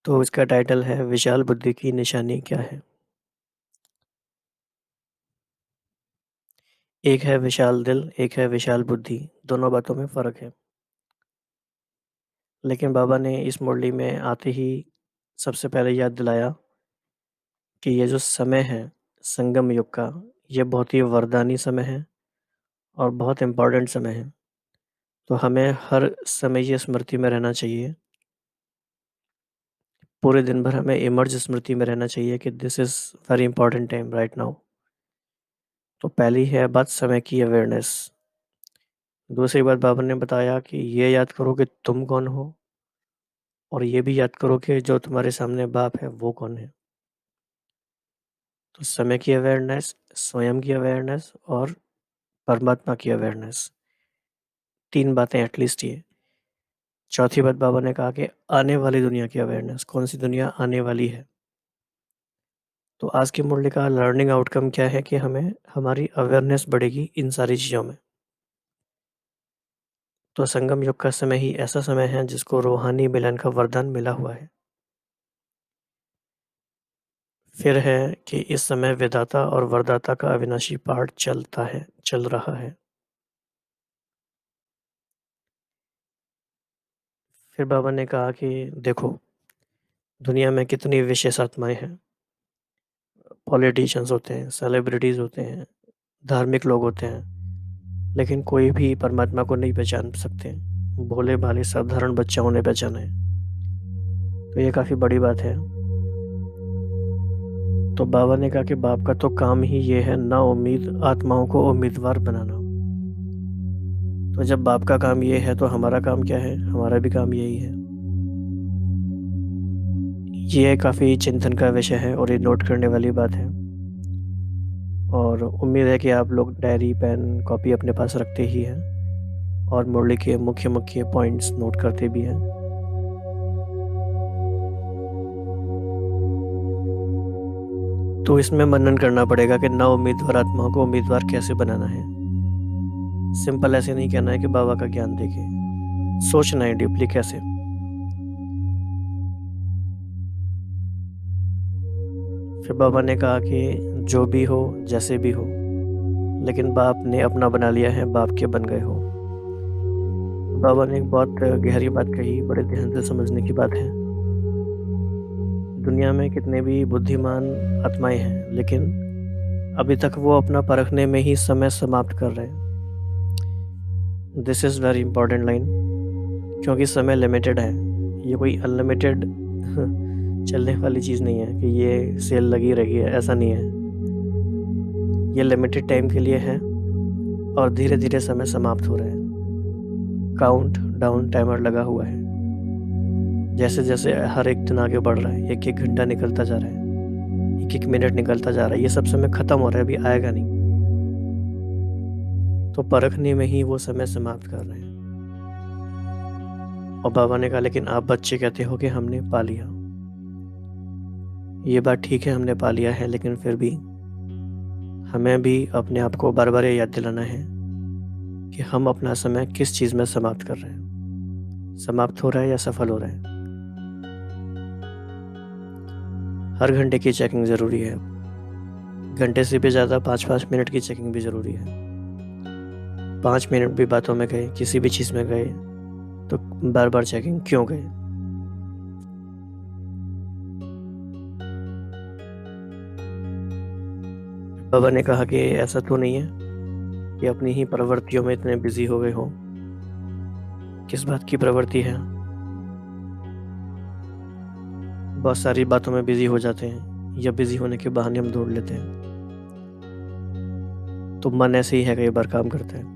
तो इसका टाइटल है विशाल बुद्धि की निशानी क्या है? एक है विशाल दिल, एक है विशाल बुद्धि, दोनों बातों में फ़र्क है। लेकिन बाबा ने इस मुरली में आते ही सबसे पहले याद दिलाया कि ये जो समय है संगम युग का, ये बहुत ही वरदानी समय है और बहुत इम्पोर्टेंट समय है। तो हमें हर समय ये स्मृति में रहना चाहिए। पूरे दिन भर हमें इमर्ज स्मृति में रहना चाहिए कि this is very important time right now. तो पहली है बात समय की अवेयरनेस। दूसरी बात बाबा ने बताया कि ये याद करो कि तुम कौन हो और ये भी याद करो कि जो तुम्हारे सामने बाप है वो कौन है। तो समय की अवेयरनेस, स्वयं की अवेयरनेस और परमात्मा की अवेयरनेस, 3 बातें एटलीस्ट ये। चौथी बात बाबा ने कहा कि आने वाली दुनिया की अवेयरनेस, कौन सी दुनिया आने वाली है। तो आज की मुरली का लर्निंग आउटकम क्या है कि हमें हमारी अवेयरनेस बढ़ेगी इन सारी चीज़ों में। तो संगम युग का समय ही ऐसा समय है जिसको रूहानी मिलन का वरदान मिला हुआ है। फिर है कि इस समय विधाता और वरदाता का अविनाशी पाठ चल रहा है। फिर बाबा ने कहा कि देखो, दुनिया में कितनी विशेष आत्माएँ हैं। पॉलिटिशियंस होते हैं, सेलिब्रिटीज़ होते हैं, धार्मिक लोग होते हैं, लेकिन कोई भी परमात्मा को नहीं पहचान सकते। भोले-भाले साधारण बच्चाओं ने पहचाना है। तो ये काफ़ी बड़ी बात है। तो बाबा ने कहा कि बाप का तो काम ही ये है नाउम्मीद आत्माओं को उम्मीदवार बनाना। तो जब बाप का काम ये है तो हमारा काम क्या है? हमारा भी काम यही है। ये काफ़ी चिंतन का विषय है और ये नोट करने वाली बात है। और उम्मीद है कि आप लोग डायरी, पेन, कॉपी अपने पास रखते ही हैं और मुरली के मुख्य-मुख्य पॉइंट्स नोट करते भी हैं। तो इसमें मनन करना पड़ेगा कि नाउम्मीदवार आत्माओं को उम्मीदवार कैसे बनाना है। सिंपल ऐसे नहीं कहना है कि बाबा का ज्ञान देके, सोचना है डीपली कैसे। फिर बाबा ने कहा कि जो भी हो, जैसे भी हो, लेकिन बाप ने अपना बना लिया है, बाप के बन गए हो। बाबा ने एक बहुत गहरी बात कही, बड़े ध्यान से समझने की बात है। दुनिया में कितने भी बुद्धिमान आत्माएँ हैं, लेकिन अभी तक वो अपना परखने में ही समय समाप्त कर रहे हैं। This is very important line, क्योंकि समय लिमिटेड है। ये कोई अनलिमिटेड चलने वाली चीज़ नहीं है कि ये सेल लगी रही है, ऐसा नहीं है। ये लिमिटेड टाइम के लिए है और धीरे-धीरे समय समाप्त हो रहा है। काउंट डाउन टाइमर लगा हुआ है। जैसे-जैसे हर एक दिन आगे बढ़ रहा है, 1-1 घंटा निकलता जा रहा है, 1-1 मिनट निकलता जा रहा है, ये सब समय खत्म हो रहा है, अभी आएगा नहीं। तो परखने में ही वो समय समाप्त कर रहे हैं। और बाबा ने कहा लेकिन आप बच्चे कहते हो कि हमने पा लिया। ये बात ठीक है, हमने पा लिया है, लेकिन फिर भी हमें भी अपने आप को बार-बार ये याद दिलाना है कि हम अपना समय किस चीज़ में समाप्त कर रहे हैं। समाप्त हो रहा है या सफल हो रहा है। हर घंटे की चेकिंग ज़रूरी है। घंटे से भी ज़्यादा 5-5 मिनट की चेकिंग भी ज़रूरी है। 5 मिनट भी बातों में गए, किसी भी चीज़ में गए, तो बार-बार चेकिंग क्यों गए? बाबा ने कहा कि ऐसा तो नहीं है कि अपनी ही प्रवृत्तियों में इतने बिज़ी हो गए हो। किस बात की प्रवृत्ति है? बहुत सारी बातों में बिज़ी हो जाते हैं या बिज़ी होने के बहाने हम ढूँढ लेते हैं। तो मन ऐसे ही है, कई बार काम करता है।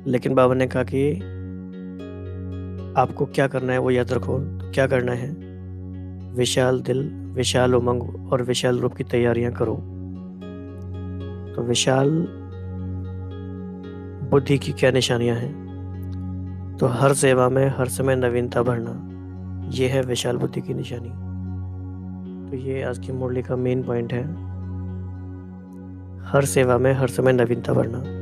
लेकिन बाबा ने कहा कि आपको क्या करना है वो याद रखो। तो क्या करना है? विशाल दिल, विशाल उमंग और विशाल रूप की तैयारियां करो। तो विशाल बुद्धि की क्या निशानियां हैं? तो हर सेवा में हर समय नवीनता भरना, ये है विशाल बुद्धि की निशानी। तो ये आज की मुरली का मेन पॉइंट है। हर सेवा में हर समय नवीनता भरना।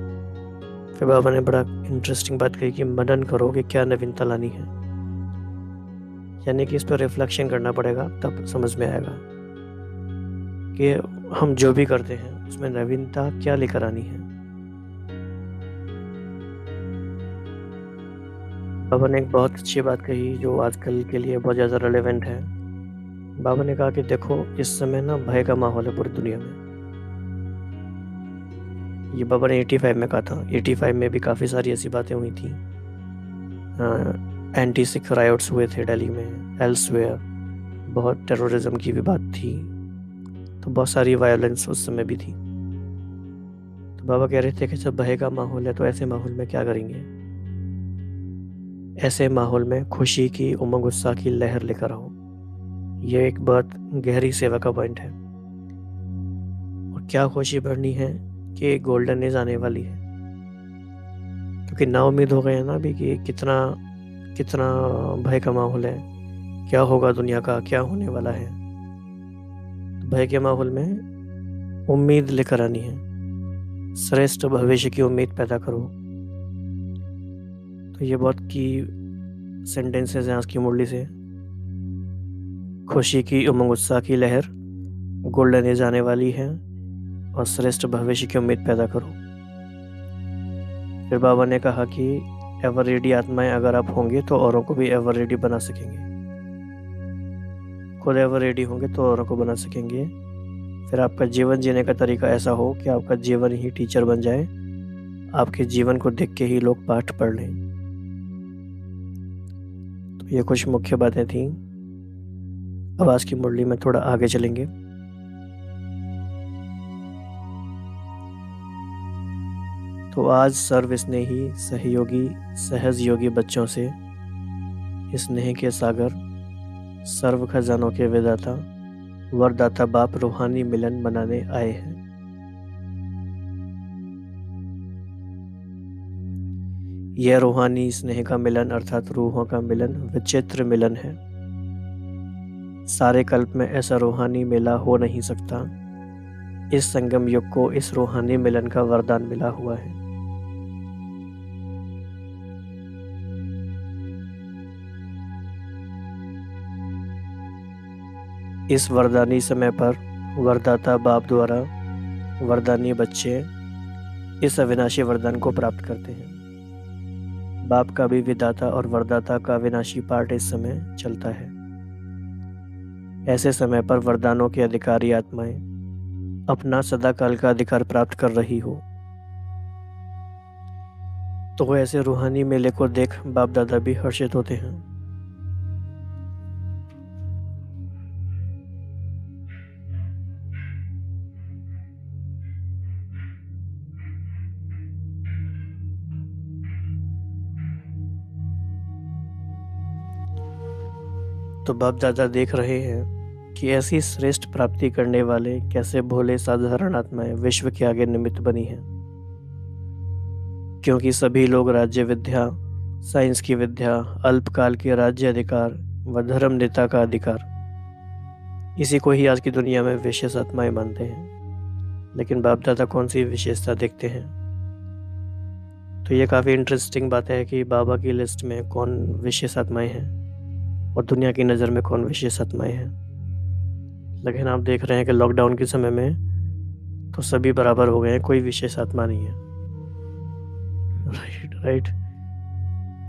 फिर बाबा ने बड़ा इंटरेस्टिंग बात कही कि मनन करो कि क्या नवीनता लानी है। यानी कि इस पर रिफ्लेक्शन करना पड़ेगा, तब समझ में आएगा कि हम जो भी करते हैं उसमें नवीनता क्या लेकर आनी है। बाबा ने एक बहुत अच्छी बात कही जो आजकल के लिए बहुत ज़्यादा रेलेवेंट है। बाबा ने कहा कि देखो, इस समय ना भय का माहौल है पूरी दुनिया में। ये बाबा ने 85 में कहा था। 85 में भी काफ़ी सारी ऐसी बातें हुई थी। एंटी सिख राइट्स हुए थे दिल्ली में, एल्सवेयर बहुत टेररिज्म की भी बात थी, तो बहुत सारी वायलेंस उस समय भी थी। तो बाबा कह रहे थे कि जब भय का माहौल है तो ऐसे माहौल में क्या करेंगे। ऐसे माहौल में खुशी की, उमंग उत्साह की लहर लेकर आओ। ये एक बहुत गहरी सेवा का पॉइंट है। और क्या खुशी बढ़नी है कि गोल्डन एज आने वाली है, क्योंकि ना उम्मीद हो गए हैं ना अभी कि कितना कितना भय का माहौल है, क्या होगा दुनिया का, क्या होने वाला है। तो भय के माहौल में उम्मीद लेकर आनी है, श्रेष्ठ भविष्य की उम्मीद पैदा करो। तो ये बहुत की सेंटेंसेस हैं आज की मुरली से। खुशी की, उमंग उत्साह की लहर गोल्डन एज आने वाली है और श्रेष्ठ भविष्य की उम्मीद पैदा करो। फिर बाबा ने कहा कि एवर रेडी आत्माएं अगर आप होंगे तो औरों को भी एवर रेडी बना सकेंगे। खुद एवर रेडी होंगे तो औरों को बना सकेंगे। फिर आपका जीवन जीने का तरीका ऐसा हो कि आपका जीवन ही टीचर बन जाए, आपके जीवन को देख के ही लोग पाठ पढ़ लें। तो ये कुछ मुख्य बातें थी। अब आज की मुरली में थोड़ा आगे चलेंगे। तो आज सर्व स्नेही, सहयोगी, सहज योगी बच्चों से स्नेह के सागर, सर्व खजानों के विदाता, वरदाता बाप रूहानी मिलन मनाने आए हैं। यह रूहानी स्नेह का मिलन अर्थात रूहों का मिलन विचित्र मिलन है। सारे कल्प में ऐसा रूहानी मेला हो नहीं सकता। इस संगम युग को इस रूहानी मिलन का वरदान मिला हुआ है। इस वरदानी समय पर वरदाता बाप द्वारा वरदानी बच्चे इस अविनाशी वरदान को प्राप्त करते हैं। बाप का भी विदाता और वरदाता का अविनाशी पाठ इस समय चलता है। ऐसे समय पर वरदानों के अधिकारी आत्माएं अपना सदाकाल का अधिकार प्राप्त कर रही हो, तो ऐसे रूहानी मेले को देख बाप दादा भी हर्षित होते हैं। तो बाप दादा देख रहे हैं कि ऐसी श्रेष्ठ प्राप्ति करने वाले कैसे भोले साधारण आत्माएं विश्व के आगे निमित्त बनी हैं। क्योंकि सभी लोग राज्य विद्या, साइंस की विद्या, अल्पकाल के राज्य अधिकार व धर्म नेता का अधिकार, इसी को ही आज की दुनिया में विशेष आत्माएं मानते हैं। लेकिन बाप दादा कौन सी विशेषता देखते हैं। तो ये काफ़ी इंटरेस्टिंग बात है कि बाबा की लिस्ट में कौन विशेष आत्माएं हैं और दुनिया की नज़र में कौन विशेष आत्माएं हैं। लेकिन आप देख रहे हैं कि लॉकडाउन के समय में तो सभी बराबर हो गए हैं, कोई विशेष आत्मा नहीं है। राइट।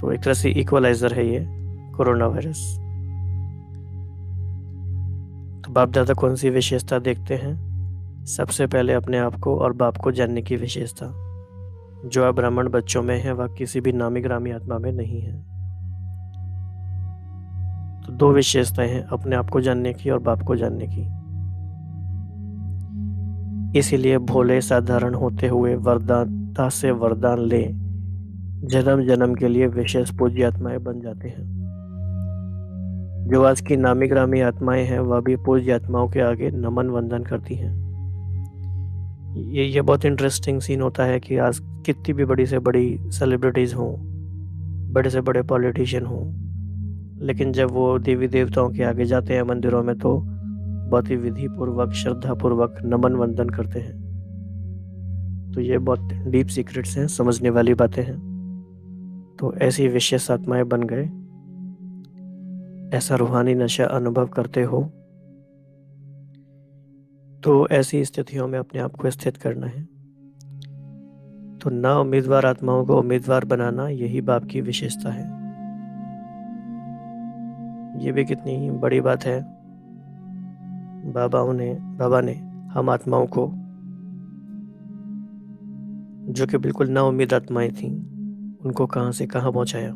तो एक तरह से इक्वलाइजर है ये कोरोना वायरस। तो बाप दादा कौन सी विशेषता देखते हैं। सबसे पहले अपने आप को और बाप को जानने की विशेषता, जो अब ब्राह्मण बच्चों में है वह किसी भी नामी ग्रामी आत्मा में नहीं है। तो दो विशेषताएं हैं, अपने आप को जानने की और बाप को जानने की। इसीलिए भोले साधारण होते हुए वरदाता से वरदान ले जन्म जन्म के लिए विशेष पूज्य आत्माएं बन जाते हैं। जो आज की नामी ग्रामी आत्माएं हैं वह भी पूज्य आत्माओं के आगे नमन वंदन करती हैं। ये बहुत इंटरेस्टिंग सीन होता है कि आज कितनी भी बड़ी से बड़ी सेलिब्रिटीज़ हों, बड़े से बड़े पॉलिटिशियन हों, लेकिन जब वो देवी देवताओं के आगे जाते हैं मंदिरों में तो बहुत ही विधि पूर्वक, श्रद्धा पूर्वक नमन वंदन करते हैं। तो ये बहुत डीप सीक्रेट्स हैं, समझने वाली बातें हैं। तो ऐसी विशेष आत्माएं बन गए। ऐसा रूहानी नशा अनुभव करते हो तो ऐसी स्थितियों में अपने आप को स्थित करना है। तो ना उम्मीदवार आत्माओं को उम्मीदवार बनाना यही बाप की विशेषता है। ये भी कितनी बड़ी बात है। बाबा ने हम आत्माओं को, जो कि बिल्कुल ना उम्मीद आत्माएं थीं, उनको कहाँ से कहाँ पहुँचाया।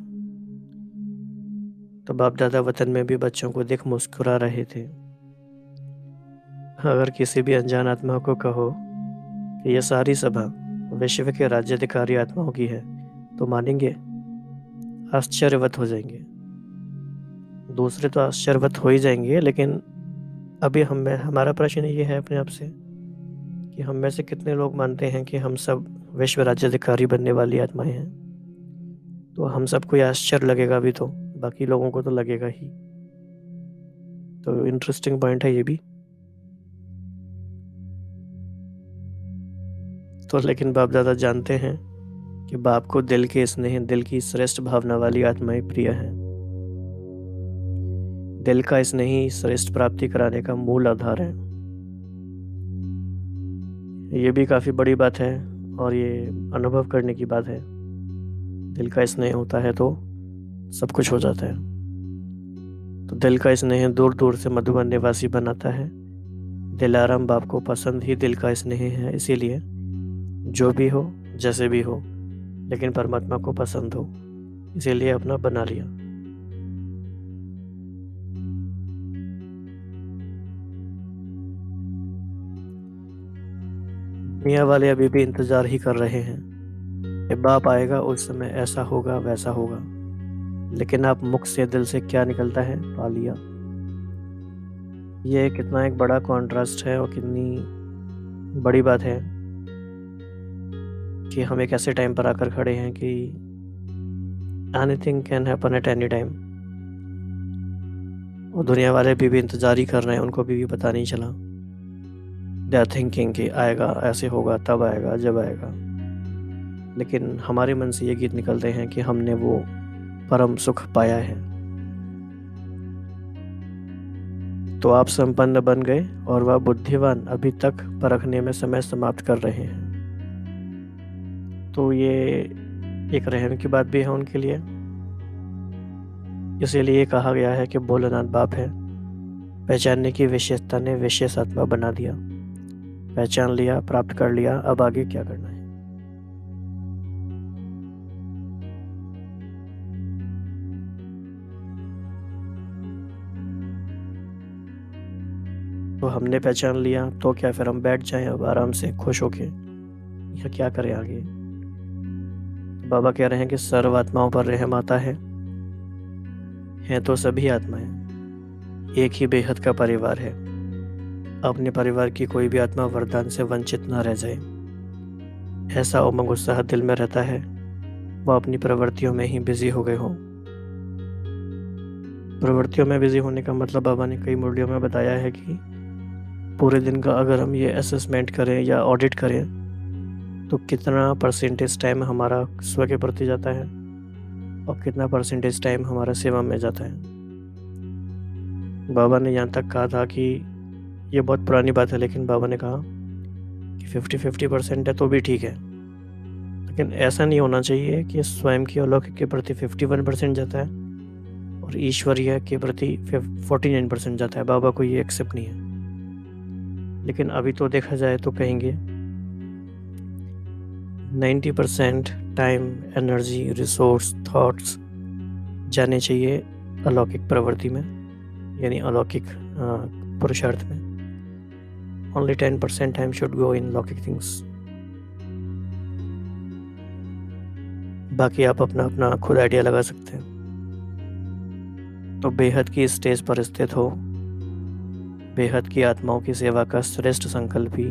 तो बाप दादा वतन में भी बच्चों को देख मुस्कुरा रहे थे। अगर किसी भी अनजान आत्मा को कहो कि यह सारी सभा विश्व के राज्याधिकारी आत्माओं की है तो मानेंगे? आश्चर्यवत हो जाएंगे। दूसरे तो आश्चर्यवत हो ही जाएंगे, लेकिन अभी हमारा प्रश्न ये है अपने आप से कि हम में से कितने लोग मानते हैं कि हम सब विश्व राज्याधिकारी बनने वाली आत्माएं हैं। तो हम सबको ये आश्चर्य लगेगा अभी, तो बाकी लोगों को तो लगेगा ही। तो इंटरेस्टिंग पॉइंट है ये भी। तो लेकिन बाप दादा जानते हैं कि बाप को दिल के स्नेह, दिल की श्रेष्ठ भावना वाली आत्माएं प्रिय हैं। दिल का स्नेह ही श्रेष्ठ प्राप्ति कराने का मूल आधार है। ये भी काफ़ी बड़ी बात है और ये अनुभव करने की बात है। दिल का स्नेह होता है तो सब कुछ हो जाता है। तो दिल का स्नेह दूर दूर से मधुबन निवासी बनाता है। दिलाराम बाप को पसंद ही दिल का स्नेह है, इसीलिए जो भी हो, जैसे भी हो, लेकिन परमात्मा को पसंद हो, इसीलिए अपना बना लिया। दुनिया वाले अभी भी इंतजार ही कर रहे हैं कि बाप आएगा, उस समय ऐसा होगा वैसा होगा, लेकिन आप मुख से दिल से क्या निकलता है, पा लिया। ये कितना एक बड़ा कॉन्ट्रास्ट है और कितनी बड़ी बात है कि हम एक ऐसे टाइम पर आकर खड़े हैं कि anything can happen at any time, और दुनिया वाले भी इंतजार ही कर रहे हैं। उनको भी पता नहीं चला। दे आर थिंकिंग कि आएगा, ऐसे होगा, तब आएगा, जब आएगा। लेकिन हमारे मन से ये गीत निकलते हैं कि हमने वो परम सुख पाया है। तो आप संपन्न बन गए और वह बुद्धिवान अभी तक परखने में समय समाप्त कर रहे हैं। तो ये एक रहम की बात भी है उनके लिए। इसीलिए कहा गया है कि भोलेनाथ बाप है। पहचानने की विशेषता ने विशेष आत्मा बना दिया। पहचान लिया, प्राप्त कर लिया, अब आगे क्या करना है। तो हमने पहचान लिया तो क्या फिर हम बैठ जाएं अब आराम से खुश होके, या क्या करें आगे? तो बाबा कह रहे हैं कि सर्व आत्माओं पर रहम आता है। हैं तो सभी आत्माएं एक ही बेहद का परिवार है। अपने परिवार की कोई भी आत्मा वरदान से वंचित न रह जाए, ऐसा उमंग उत्साह दिल में रहता है। वह अपनी प्रवृत्तियों में ही बिजी हो गए हों। प्रवृत्तियों में बिजी होने का मतलब बाबा ने कई मुरलियों में बताया है कि पूरे दिन का अगर हम ये असेसमेंट करें या ऑडिट करें तो कितना परसेंटेज टाइम हमारा स्व के प्रति जाता है और कितना परसेंटेज टाइम हमारा सेवा में जाता है। बाबा ने यहाँ तक कहा था कि ये बहुत पुरानी बात है, लेकिन बाबा ने कहा कि 50-50% है तो भी ठीक है, लेकिन ऐसा नहीं होना चाहिए कि स्वयं की अलौकिक के प्रति 51% जाता है और ईश्वरीय के प्रति 49% जाता है। बाबा को ये एक्सेप्ट नहीं है। लेकिन अभी तो देखा जाए तो कहेंगे 90% टाइम, एनर्जी, रिसोर्स, थॉट्स जाने चाहिए अलौकिक प्रवृत्ति में, यानी अलौकिक पुरुषार्थ में। Only 10% time should go in लौकिक things। बाकी आप अपना अपना खुद आइडिया लगा सकते हैं। तो बेहद की स्टेज पर स्थित हो, बेहद की आत्माओं की सेवा का श्रेष्ठ संकल्प ही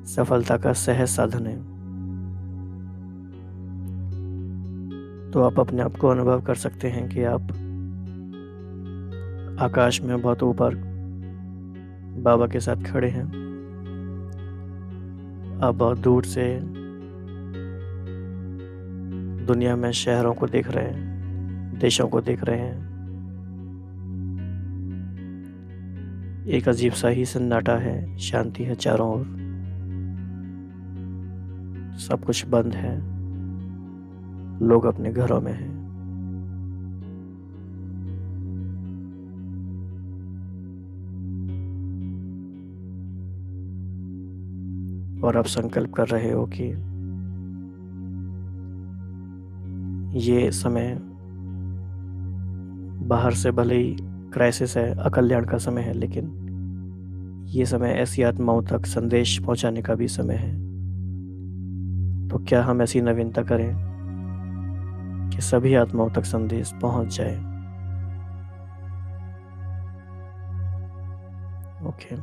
सफलता का सहज साधन है। तो आप अपने आप को अनुभव कर सकते हैं कि आप आकाश में बहुत ऊपर बाबा के साथ खड़े हैं। आप बहुत दूर से दुनिया में शहरों को देख रहे हैं, देशों को देख रहे हैं, एक अजीब सा ही सन्नाटा है, शांति है चारों ओर, सब कुछ बंद है, लोग अपने घरों में हैं। और आप संकल्प कर रहे हो कि ये समय बाहर से भले ही क्राइसिस है, अकल्याण का समय है, लेकिन ये समय ऐसी आत्माओं तक संदेश पहुंचाने का भी समय है। तो क्या हम ऐसी नवीनता करें कि सभी आत्माओं तक संदेश पहुंच जाए। ओके,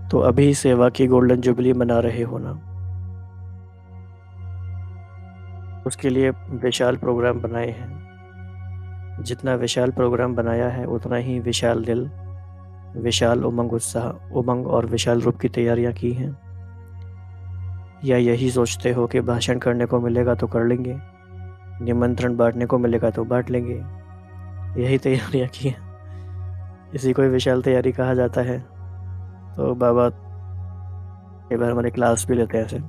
तो अभी सेवा की गोल्डन जुबली मना रहे हो ना, उसके लिए विशाल प्रोग्राम बनाए हैं। जितना विशाल प्रोग्राम बनाया है उतना ही विशाल दिल, विशाल उमंग उत्साह, उमंग और विशाल रूप की तैयारियां की हैं। या यही सोचते हो कि भाषण करने को मिलेगा तो कर लेंगे, निमंत्रण बांटने को मिलेगा तो बांट लेंगे, यही तैयारियां की हैं। इसी को विशाल तैयारी कहा जाता है। तो बाबा कई बार हमारे क्लास भी लेते हैं ऐसे।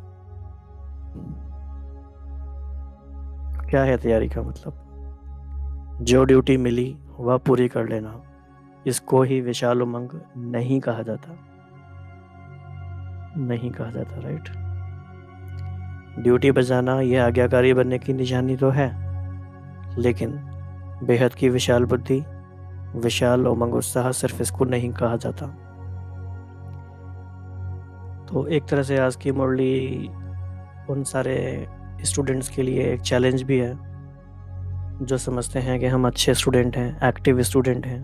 क्या है तैयारी का मतलब? जो ड्यूटी मिली वह पूरी कर लेना, इसको ही विशाल उमंग नहीं कहा जाता। नहीं कहा जाता, राइट। ड्यूटी बजाना यह आज्ञाकारी बनने की निशानी तो है, लेकिन बेहद की विशाल बुद्धि, विशाल उमंग उत्साह सिर्फ इसको नहीं कहा जाता। तो एक तरह से आज की मुरली उन सारे स्टूडेंट्स के लिए एक चैलेंज भी है जो समझते हैं कि हम अच्छे स्टूडेंट हैं, एक्टिव स्टूडेंट हैं,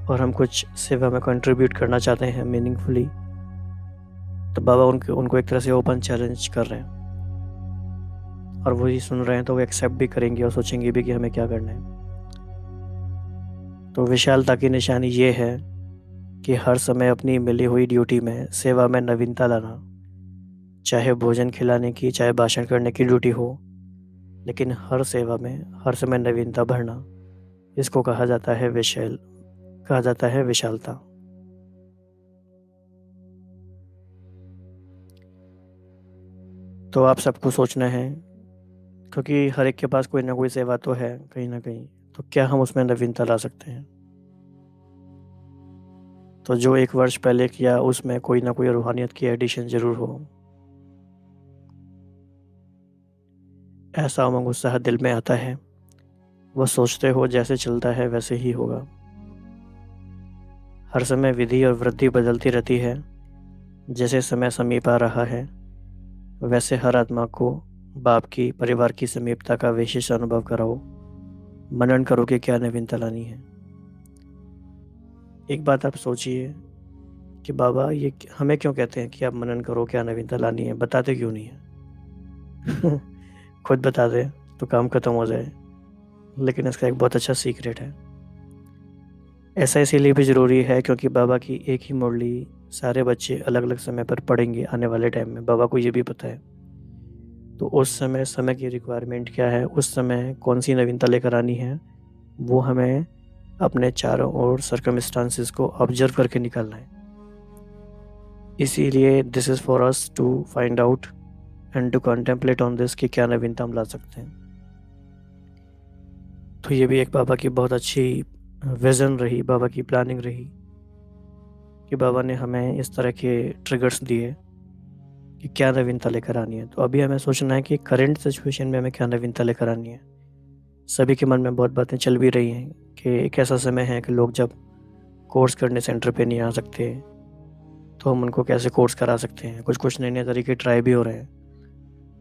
और हम कुछ सेवा में कंट्रीब्यूट करना चाहते हैं मीनिंगफुली। तो बाबा उनको एक तरह से ओपन चैलेंज कर रहे हैं, और वही सुन रहे हैं तो वो एक्सेप्ट भी करेंगे और सोचेंगे भी कि हमें क्या करना है। तो विशालता की निशानी ये है कि हर समय अपनी मिली हुई ड्यूटी में सेवा में नवीनता लाना, चाहे भोजन खिलाने की, चाहे भाषण करने की ड्यूटी हो, लेकिन हर सेवा में हर समय नवीनता भरना, इसको कहा जाता है विशालता। तो आप सबको सोचना है, क्योंकि हर एक के पास कोई ना कोई सेवा तो है कहीं ना कहीं, तो क्या हम उसमें नवीनता ला सकते हैं? तो जो 1 वर्ष पहले किया उसमें कोई ना कोई रूहानियत की एडिशन जरूर हो। ऐसा उमंग उत्साह दिल में आता है, वह सोचते हो जैसे चलता है वैसे ही होगा। हर समय विधि और वृद्धि बदलती रहती है, जैसे समय समीप आ रहा है वैसे हर आत्मा को बाप की, परिवार की समीपता का विशेष अनुभव कराओ। मनन करो कि क्या नवीनता लानी है। एक बात आप सोचिए कि बाबा ये हमें क्यों कहते हैं कि आप मनन करो, क्या नवीनता लानी है, बताते क्यों नहीं है? खुद बता दे तो काम खत्म हो जाए, लेकिन इसका एक बहुत अच्छा सीक्रेट है। ऐसा इसीलिए भी ज़रूरी है क्योंकि बाबा की एक ही मुरली सारे बच्चे अलग अलग समय पर पढ़ेंगे आने वाले टाइम में, बाबा को ये भी पता है। तो उस समय की रिक्वायरमेंट क्या है, उस समय कौन सी नवीनता लेकर आनी है, वो हमें अपने चारों ओर सर्कमस्टांसेस को ऑब्जर्व करके निकालना है। इसीलिए this is for us to find out and to contemplate on this कि क्या नवीनता हम ला सकते हैं। तो ये भी एक बाबा की बहुत अच्छी विज़न रही, बाबा की प्लानिंग रही कि बाबा ने हमें इस तरह के ट्रिगर्स दिए कि क्या नवीनता लेकर आनी है। तो अभी हमें सोचना है कि करंट सिचुएशन में हमें क्या नवीनता लेकर आनी है। सभी के मन में बहुत बातें चल भी रही हैं कि एक ऐसा समय है कि लोग जब कोर्स करने सेंटर पे नहीं आ सकते, तो हम उनको कैसे कोर्स करा सकते हैं। कुछ नए नए तरीके ट्राई भी हो रहे हैं,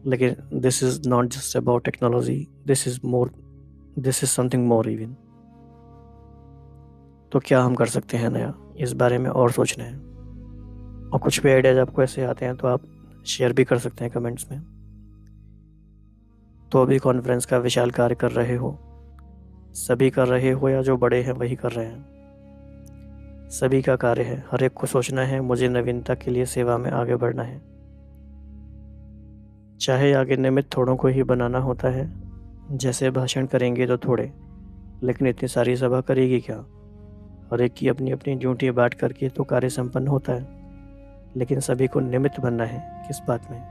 लेकिन this is not just about technology, this is something more even. तो क्या हम कर सकते हैं नया, इस बारे में और सोचना है। और कुछ भी आइडियाज आपको ऐसे आते हैं तो आप शेयर भी कर सकते हैं कमेंट्स में। तो अभी कॉन्फ्रेंस का विशाल कार्य कर रहे हो, सभी कर रहे हो या जो बड़े हैं वही कर रहे हैं, सभी का कार्य है। हर एक को सोचना है मुझे नवीनता के लिए सेवा में आगे बढ़ना है, चाहे आगे निमित्त थोड़ों को ही बनाना होता है। जैसे भाषण करेंगे तो थोड़े, लेकिन इतनी सारी सभा करेगी क्या? हर एक की अपनी अपनी ड्यूटी बांट करके तो कार्य संपन्न होता है, लेकिन सभी को निमित्त बनना है। किस बात में?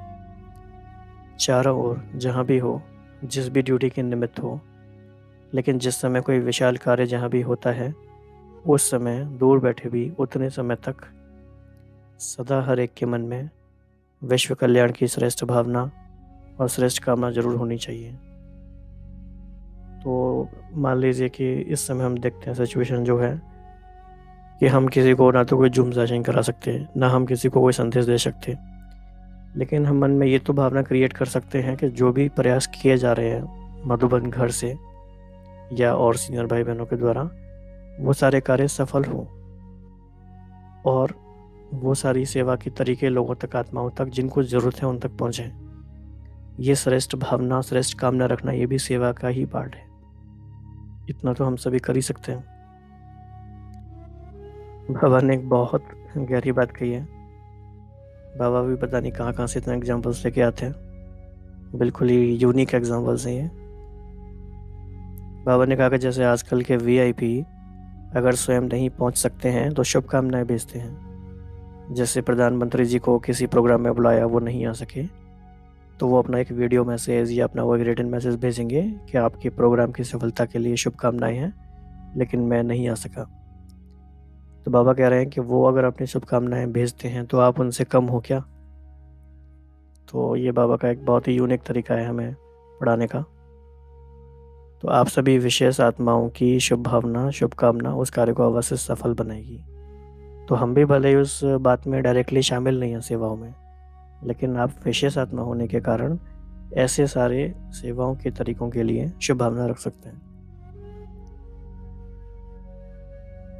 चारों ओर जहाँ भी हो, जिस भी ड्यूटी के निमित्त हो, लेकिन जिस समय कोई विशाल कार्य जहाँ भी होता है, उस समय दूर बैठे भी उतने समय तक सदा हर एक के मन में विश्व कल्याण की श्रेष्ठ भावना और श्रेष्ठ कामना जरूर होनी चाहिए। तो मान लीजिए कि इस समय हम देखते हैं सिचुएशन जो है कि हम किसी को ना तो कोई जूम सैशन करा सकते, ना हम किसी को कोई संदेश दे सकते, लेकिन हम मन में ये तो भावना क्रिएट कर सकते हैं कि जो भी प्रयास किए जा रहे हैं मधुबन घर से या और सीनियर भाई बहनों के द्वारा, वो सारे कार्य सफल हों और वो सारी सेवा के तरीके लोगों तक, आत्माओं तक, जिनको ज़रूरत है उन तक पहुँचे। ये श्रेष्ठ भावना, श्रेष्ठ कामना रखना, ये भी सेवा का ही पार्ट है। इतना तो हम सभी कर ही सकते हैं। बाबा ने एक बहुत गहरी बात कही है। बाबा भी पता नहीं कहाँ कहाँ से इतना एग्जाम्पल्स लेके आते हैं, बिल्कुल ही यूनिक एग्जाम्पल्स हैं ये। बाबा ने कहा कि जैसे आजकल के वीआईपी अगर स्वयं नहीं पहुंच सकते हैं तो शुभकामनाएं भेजते हैं। जैसे प्रधानमंत्री जी को किसी प्रोग्राम में बुलाया, वो नहीं आ सके, तो वो अपना एक वीडियो मैसेज या अपना वो एक रिटन मैसेज भेजेंगे कि आपके प्रोग्राम की सफलता के लिए शुभकामनाएं हैं, लेकिन मैं नहीं आ सका। तो बाबा कह रहे हैं कि वो अगर अपनी शुभकामनाएं भेजते हैं तो आप उनसे कम हो क्या? तो ये बाबा का एक बहुत ही यूनिक तरीका है हमें पढ़ाने का। तो आप सभी विशेष आत्माओं की शुभ भावना, शुभकामना उस कार्य को अवश्य सफल बनाएगी। तो हम भी भले ही उस बात में डायरेक्टली शामिल नहीं हैं सेवाओं में, लेकिन आप विशेष आत्मा होने के कारण ऐसे सारे सेवाओं के तरीकों के लिए शुभ भावना रख सकते हैं।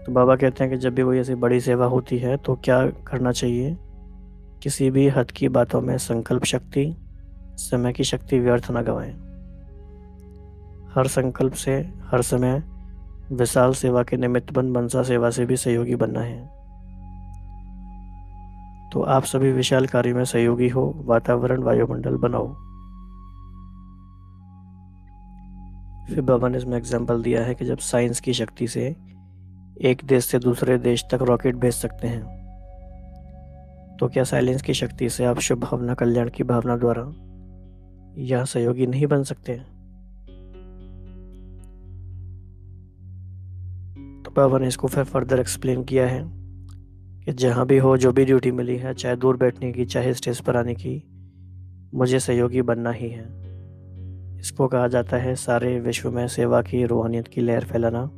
तो बाबा कहते हैं कि जब भी कोई ऐसी बड़ी सेवा होती है तो क्या करना चाहिए? किसी भी हद की बातों में संकल्प शक्ति, समय की शक्ति व्यर्थ न गवाएं। हर संकल्प से हर समय विशाल सेवा के निमित्त बन मनसा सेवा से भी सहयोगी बनना है। तो आप सभी विशाल कार्य में सहयोगी हो, वातावरण, वायुमंडल बनाओ। फिर बाबा ने इसमें एग्जाम्पल दिया है कि जब साइंस की शक्ति से एक देश से दूसरे देश तक रॉकेट भेज सकते हैं, तो क्या साइलेंस की शक्ति से आप शुभ भावना, कल्याण की भावना द्वारा यह सहयोगी नहीं बन सकते? तो बाबा ने इसको फिर फर्दर एक्सप्लेन किया है कि जहाँ भी हो, जो भी ड्यूटी मिली है, चाहे दूर बैठने की, चाहे स्टेज पर आने की, मुझे सहयोगी बनना ही है। इसको कहा जाता है सारे विश्व में सेवा की, रूहानियत की लहर फैलाना,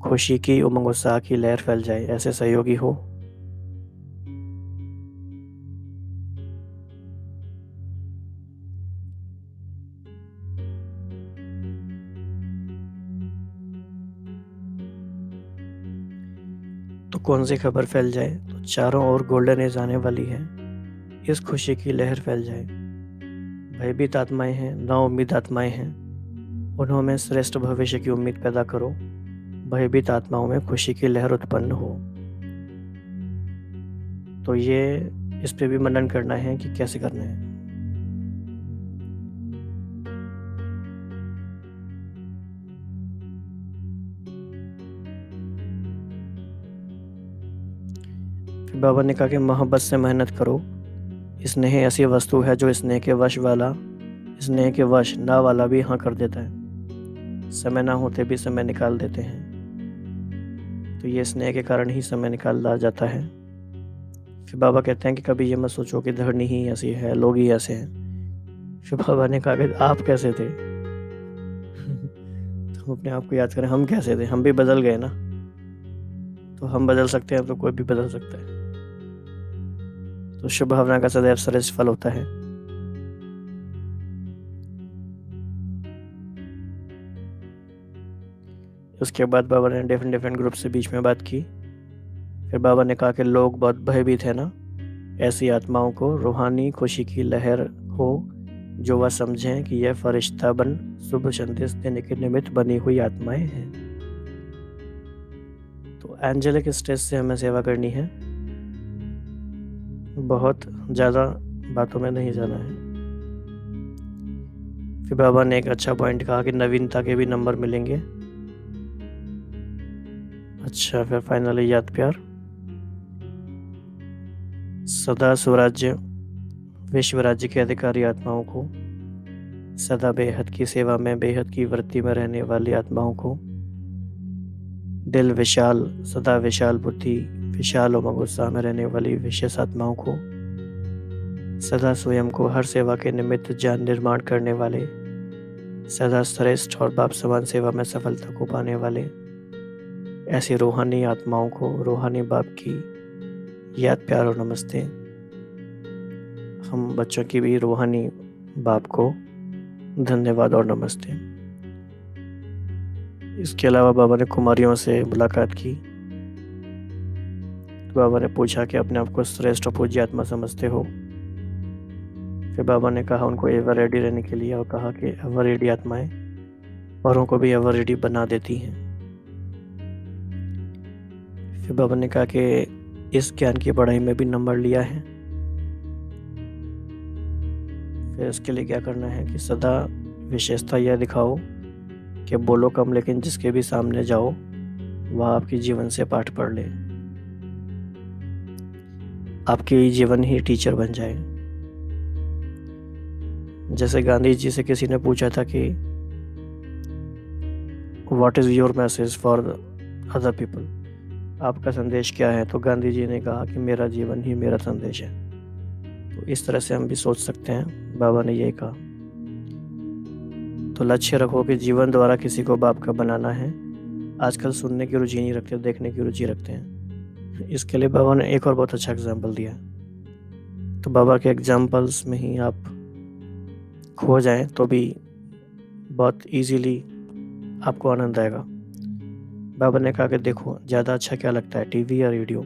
खुशी की, उमंग उत्साह की लहर फैल जाए, ऐसे सहयोगी हो। तो कौन सी खबर फैल जाए? तो चारों ओर गोल्डन एज आने वाली है, इस खुशी की लहर फैल जाए। भयभीत आत्माएं हैं, नाउम्मीद आत्माएं हैं, उन्होंने श्रेष्ठ भविष्य की उम्मीद पैदा करो। भयभीत आत्माओं में खुशी की लहर उत्पन्न हो। तो ये इस पे भी मनन करना है कि कैसे करना है। फिर बाबा ने कहा कि मोहब्बत से मेहनत करो। स्नेह ऐसी वस्तु है जो स्नेह के वश वाला, स्नेह के वश ना वाला भी हाँ कर देता है। समय ना होते भी समय निकाल देते हैं। तो ये स्नेह के कारण ही समय निकाला जाता है। फिर बाबा कहते हैं कि कभी ये मत सोचो कि धरनी ही ऐसी है, लोग ही ऐसे हैं। फिर बाबा ने कहा कि आप कैसे थे? तो हम अपने आप को याद करें, हम कैसे थे? हम भी बदल गए ना। तो हम बदल सकते हैं तो कोई भी बदल सकता है। तो शुभ भावना का सदैव श्रेष्ठ फल होता है। उसके बाद बाबा ने डिफरेंट ग्रुप से बीच में बात की। फिर बाबा ने कहा कि लोग बहुत भयभीत है ना, ऐसी आत्माओं को रूहानी खुशी की लहर हो, जो वह समझें कि यह फरिश्ता बन शुभ संदेश देने के निमित्त बनी हुई आत्माएं हैं। तो एंजेलिक स्टेज से हमें सेवा करनी है, बहुत ज़्यादा बातों में नहीं जाना है। फिर बाबा ने एक अच्छा पॉइंट कहा कि नवीनता के भी नंबर मिलेंगे। अच्छा, फिर फाइनली याद प्यार। सदा स्वराज्य विश्व राज्य के अधिकारी आत्माओं को, सदा बेहद की सेवा में बेहद की वृत्ति में रहने वाली आत्माओं को, दिल विशाल सदा विशाल बुद्धि विशाल उमंग उत्साह में रहने वाली विशेष आत्माओं को, सदा स्वयं को हर सेवा के निमित्त जान निर्माण करने वाले, सदा श्रेष्ठ और बाप समान सेवा में सफलता को पाने वाले ऐसी रूहानी आत्माओं को रूहानी बाप की याद प्यार और नमस्ते। हम बच्चों की भी रूहानी बाप को धन्यवाद और नमस्ते। इसके अलावा बाबा ने कुमारियों से मुलाकात की। बाबा ने पूछा कि अपने आप को श्रेष्ठ और पूज्य आत्मा समझते हो। फिर बाबा ने कहा उनको एवर रेडी रहने के लिए और कहा कि एवर रेडी आत्माएं औरों को भी एवर रेडी बना देती हैं। फिर बाबा ने कहा कि इस ज्ञान की पढ़ाई में भी नंबर लिया है। फिर इसके लिए क्या करना है कि सदा विशेषता यह दिखाओ कि बोलो कम लेकिन जिसके भी सामने जाओ वह आपके जीवन से पाठ पढ़ ले, आपके जीवन ही टीचर बन जाए। जैसे गांधी जी से किसी ने पूछा था कि what is your message for other people, आपका संदेश क्या है, तो गांधी जी ने कहा कि मेरा जीवन ही मेरा संदेश है। तो इस तरह से हम भी सोच सकते हैं, बाबा ने यही कहा। तो लक्ष्य रखो कि जीवन द्वारा किसी को बाप का बनाना है। आजकल सुनने की रुचि नहीं रखते, देखने की रुचि रखते हैं। इसके लिए बाबा ने एक और बहुत अच्छा एग्जाम्पल दिया। तो बाबा के एग्जाम्पल्स में ही आप खो जाएं तो भी बहुत इजीली आपको आनंद आएगा। बाबा ने कहा कि देखो ज़्यादा अच्छा क्या लगता है, टीवी या रेडियो?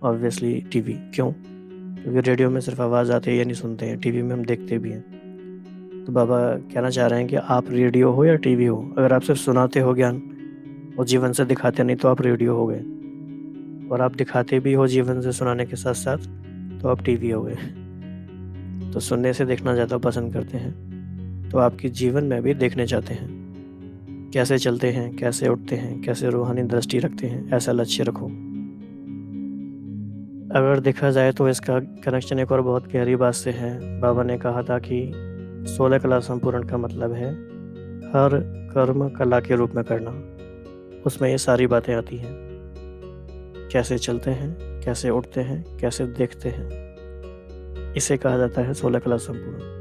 Obviously TV. क्यों? क्योंकि रेडियो में सिर्फ आवाज़ आती है या नहीं सुनते हैं, टीवी में हम देखते भी हैं। तो बाबा कहना चाह रहे हैं कि आप रेडियो हो या टीवी हो। अगर आप सिर्फ सुनाते हो ज्ञान और जीवन से दिखाते नहीं तो आप रेडियो हो गए, और आप दिखाते भी हो जीवन से सुनाने के साथ साथ तो आप टीवी हो गए। तो सुनने से देखना ज़्यादा पसंद करते हैं, तो आपके जीवन में भी देखने चाहते हैं कैसे चलते हैं, कैसे उठते हैं, कैसे रूहानी दृष्टि रखते हैं। ऐसा लक्ष्य रखो। अगर देखा जाए तो इसका कनेक्शन एक और बहुत गहरी बात से है। बाबा ने कहा था कि 16 कला संपूर्ण का मतलब है हर कर्म कला के रूप में करना। उसमें ये सारी बातें आती हैं, कैसे चलते हैं, कैसे उठते हैं, कैसे देखते हैं। इसे कहा जाता है 16 कला संपूर्ण।